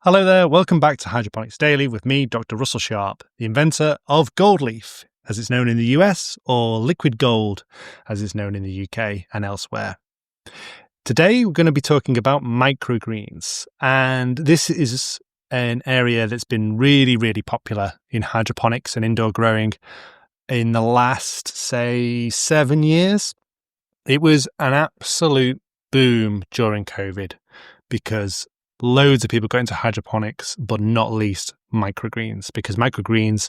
Hello there, welcome back to Hydroponics Daily with me, Dr. Russell Sharp, the inventor of gold leaf, as it's known in the US, or liquid gold, as it's known in the UK and elsewhere. Today, we're going to be talking about microgreens, and this is an area that's been really, really popular in hydroponics and indoor growing in the last, say, 7 years. It was an absolute boom during COVID because loads of people got into hydroponics, but not least microgreens, because microgreens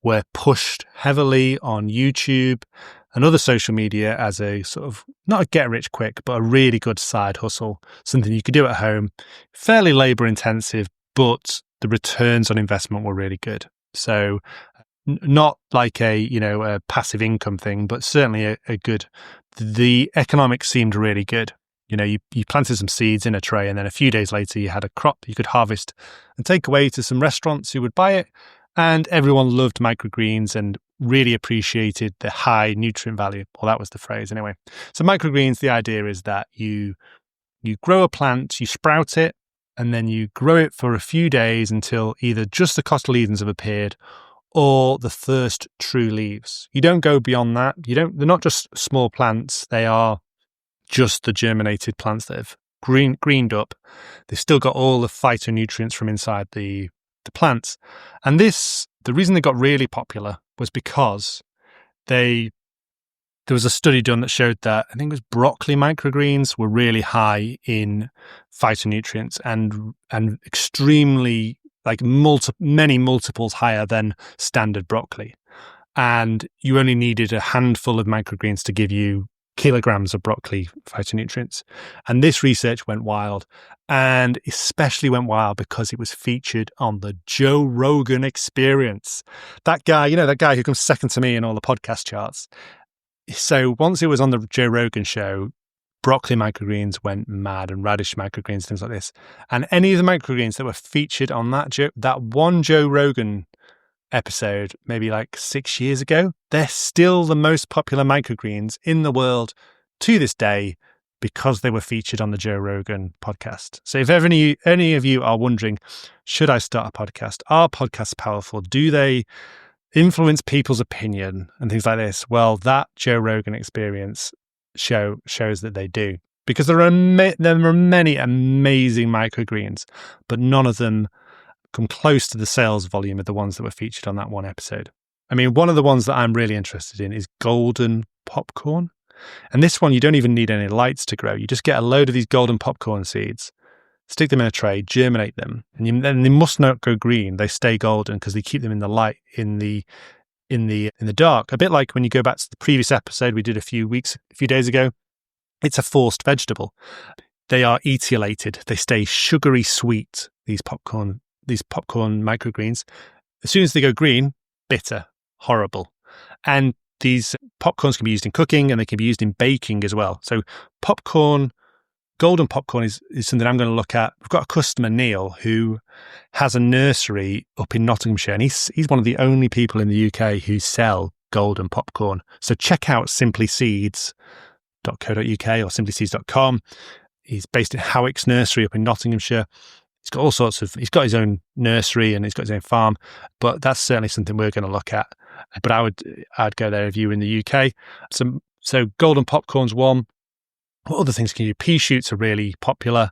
were pushed heavily on YouTube and other social media as a sort of, not a get rich quick, but a really good side hustle, something you could do at home, fairly labor intensive, but the returns on investment were really good. So not like a passive income thing, but certainly a good, the economics seemed really good. You planted some seeds in a tray, and then a few days later you had a crop you could harvest and take away to some restaurants who would buy it. And everyone loved microgreens and really appreciated the high nutrient value. Well, that was the phrase anyway. So microgreens, the idea is that you grow a plant, you sprout it, and then you grow it for a few days until either just the cotyledons have appeared or the first true leaves. You don't go beyond that. They're not just small plants, they are just the germinated plants that have greened up. They've still got all the phytonutrients from inside the plants. And the reason they got really popular was because there was a study done that showed that I think it was broccoli microgreens were really high in phytonutrients and extremely, like many multiples higher than standard broccoli. And you only needed a handful of microgreens to give you kilograms of broccoli phytonutrients. And this research went wild, and especially went wild because it was featured on the Joe Rogan Experience. That guy who comes second to me in all the podcast charts. So once it was on the Joe Rogan show, broccoli microgreens went mad, and radish microgreens, things like this. And any of the microgreens that were featured on that one Joe Rogan episode, maybe like 6 years ago, they're still the most popular microgreens in the world to this day because they were featured on the Joe Rogan podcast. So if ever any of you are wondering, should I start a podcast? Are podcasts powerful? Do they influence people's opinion and things like this? Well, that Joe Rogan Experience shows that they do, because there are many amazing microgreens, but none of them come close to the sales volume of the ones that were featured on that one episode. I mean, one of the ones that I'm really interested in is golden popcorn. And this one, you don't even need any lights to grow. You just get a load of these golden popcorn seeds, stick them in a tray, germinate them, and then they must not go green. They stay golden because they keep them in the light, in the dark. A bit like when you go back to the previous episode we did a few days ago. It's a forced vegetable. They are etiolated. They stay sugary sweet, these popcorn microgreens. As soon as they go green, bitter, horrible. And these popcorns can be used in cooking, and they can be used in baking as well. So golden popcorn is something I'm going to look at. We've got a customer, Neil, who has a nursery up in Nottinghamshire, and he's one of the only people in the UK who sell golden popcorn. So check out simplyseeds.co.uk or simplyseeds.com. He's based in Howick's nursery up in Nottinghamshire. He's got his own nursery and he's got his own farm, but that's certainly something we're going to look at. But I'd go there if you were in the UK. So golden popcorn's one. What other things can you do? Pea shoots are really popular.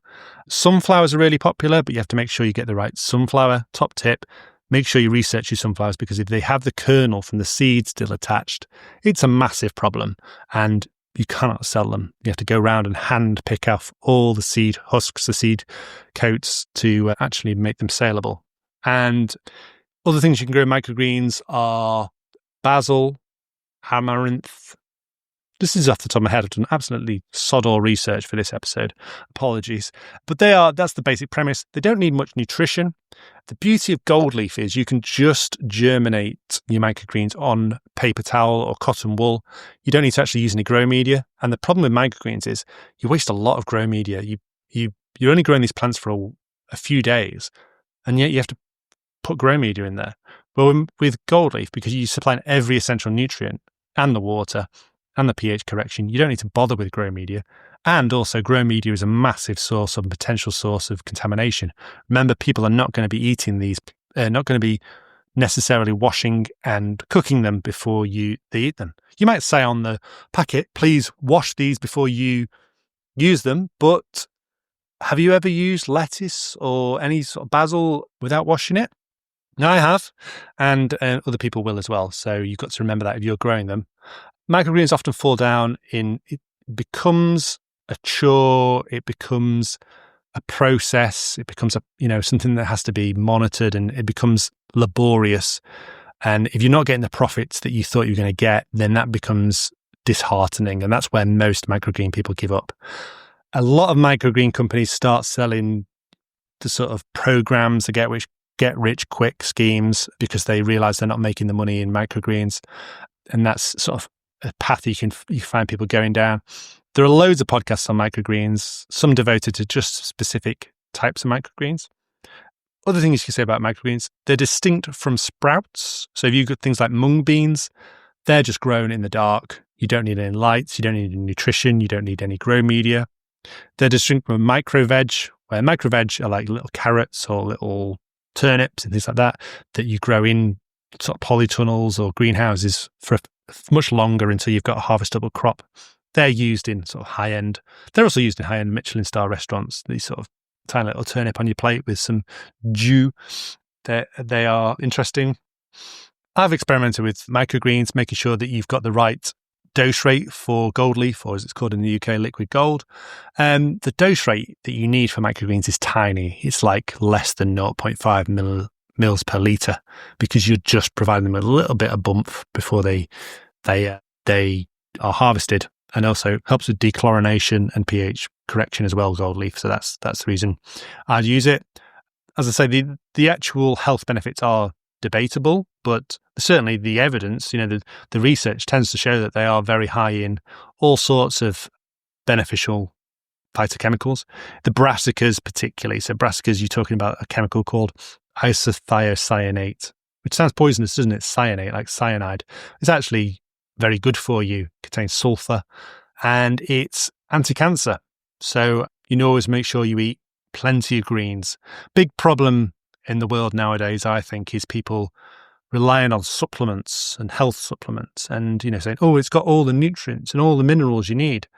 Sunflowers are really popular, but you have to make sure you get the right sunflower. Top tip, make sure you research your sunflowers, because if they have the kernel from the seed still attached, it's a massive problem. And you cannot sell them. You have to go around and hand pick off all the seed husks, the seed coats, to actually make them saleable. And other things you can grow in microgreens are basil, amaranth. This is off the top of my head. I've done absolutely sod all research for this episode. Apologies. But that's the basic premise. They don't need much nutrition. The beauty of gold leaf is you can just germinate your microgreens on paper towel or cotton wool. You don't need to actually use any grow media. And the problem with microgreens is you waste a lot of grow media. You're only growing these plants for a few days, and yet you have to put grow media in there. But with gold leaf, because you supply every essential nutrient and the water and the pH correction, you don't need to bother with grow media. And also, grow media is a massive source of potential source of contamination. Remember, people are not going to be eating these, not going to be necessarily washing and cooking them before they eat them. You might say on the packet, please wash these before you use them, but have you ever used lettuce or any sort of basil without washing it? No, I have, and other people will as well. So you've got to remember that if you're growing them. Microgreens often fall down it becomes a chore, it becomes a process, it becomes something that has to be monitored, and it becomes laborious. And if you're not getting the profits that you thought you were going to get, then that becomes disheartening. And that's where most microgreen people give up. A lot of microgreen companies start selling the sort of programs to get rich quick schemes because they realize they're not making the money in microgreens. And that's sort of a path you find people going down. There are loads of podcasts on microgreens, some devoted to just specific types of microgreens. Other things you can say about microgreens, they're distinct from sprouts. So if you've got things like mung beans, they're just grown in the dark. You don't need any lights, you don't need any nutrition, you don't need any grow media. They're distinct from micro veg, where micro veg are like little carrots or little turnips and things like that you grow in sort of polytunnels or greenhouses for much longer until you've got a harvestable crop. They're used in sort of high-end. They're also used in high-end Michelin-star restaurants. These sort of tiny little turnip on your plate with some jus. They are interesting. I've experimented with microgreens, making sure that you've got the right dose rate for gold leaf, or as it's called in the UK, liquid gold. The dose rate that you need for microgreens is tiny. It's like less than 0.5 mils per litre, because you're just providing them with a little bit of bump before they are harvested. And also helps with dechlorination and pH correction as well, gold leaf. So that's the reason I'd use it. As I say, the actual health benefits are debatable, but certainly the evidence, the research tends to show that they are very high in all sorts of beneficial phytochemicals. The brassicas particularly. So brassicas, you're talking about a chemical called isothiocyanate, which sounds poisonous, doesn't it? Cyanate, like cyanide. It's actually very good for you, contains sulfur, and it's anti-cancer. So always make sure you eat plenty of greens. Big problem in the world nowadays, I think, is people relying on supplements and health supplements and, saying, oh, it's got all the nutrients and all the minerals you need.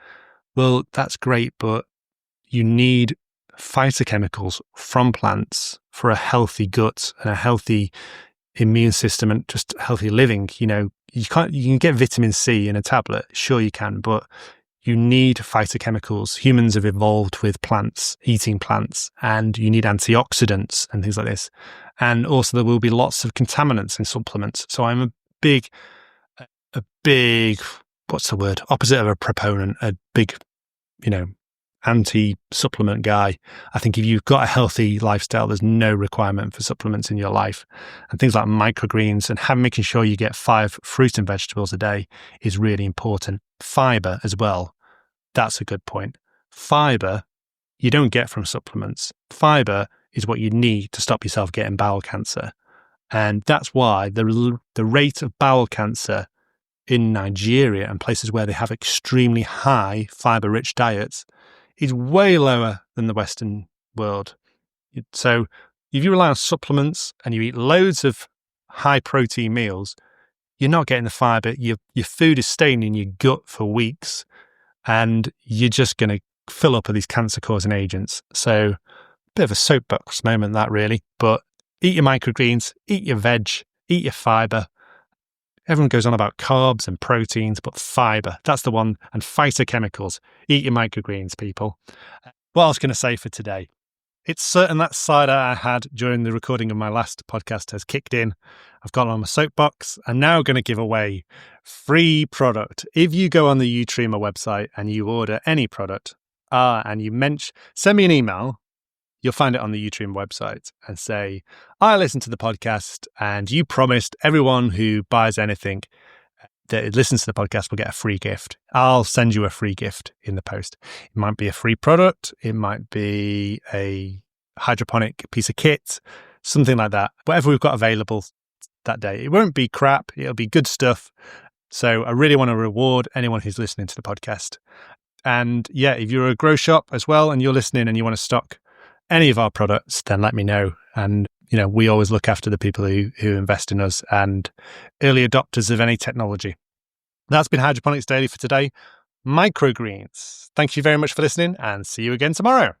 Well, that's great, but you need phytochemicals from plants for a healthy gut and a healthy immune system and just healthy living. You can get vitamin C in a tablet, sure you can, but you need phytochemicals. Humans have evolved with plants, eating plants, and you need antioxidants and things like this. And also there will be lots of contaminants in supplements. So I'm a big, what's the word? Opposite of a proponent, a big, anti-supplement guy. I think if you've got a healthy lifestyle, there's no requirement for supplements in your life. And things like microgreens and making sure you get 5 fruit and vegetables a day is really important. Fiber as well. That's a good point. Fiber you don't get from supplements. Fiber is what you need to stop yourself getting bowel cancer. And that's why the rate of bowel cancer in Nigeria and places where they have extremely high fiber-rich diets is way lower than the Western world. So if you rely on supplements and you eat loads of high-protein meals, you're not getting the fiber. Your food is staying in your gut for weeks, and you're just going to fill up with these cancer-causing agents. So a bit of a soapbox moment, that really. But eat your microgreens, eat your veg, eat your fiber. Everyone goes on about carbs and proteins, but fiber, that's the one. And phytochemicals. Eat your microgreens, people. What else can I say for today? It's certain that cider I had during the recording of my last podcast has kicked in. I've gone on my soapbox. I'm now going to give away free product. If you go on the Utreamer website and you order any product, and you send me an email, you'll find it on the Utreamer website, and say, I listened to the podcast and you promised everyone who buys anything that listens to the podcast will get a free gift. I'll send you a free gift in the post. It might be a free product. It might be a hydroponic piece of kit, something like that. Whatever we've got available that day. It won't be crap. It'll be good stuff. So I really want to reward anyone who's listening to the podcast. And yeah, if you're a grow shop as well and you're listening and you want to stock any of our products, then let me know. And, we always look after the people who invest in us and early adopters of any technology. That's been Hydroponics Daily for today. Microgreens. Thank you very much for listening and see you again tomorrow.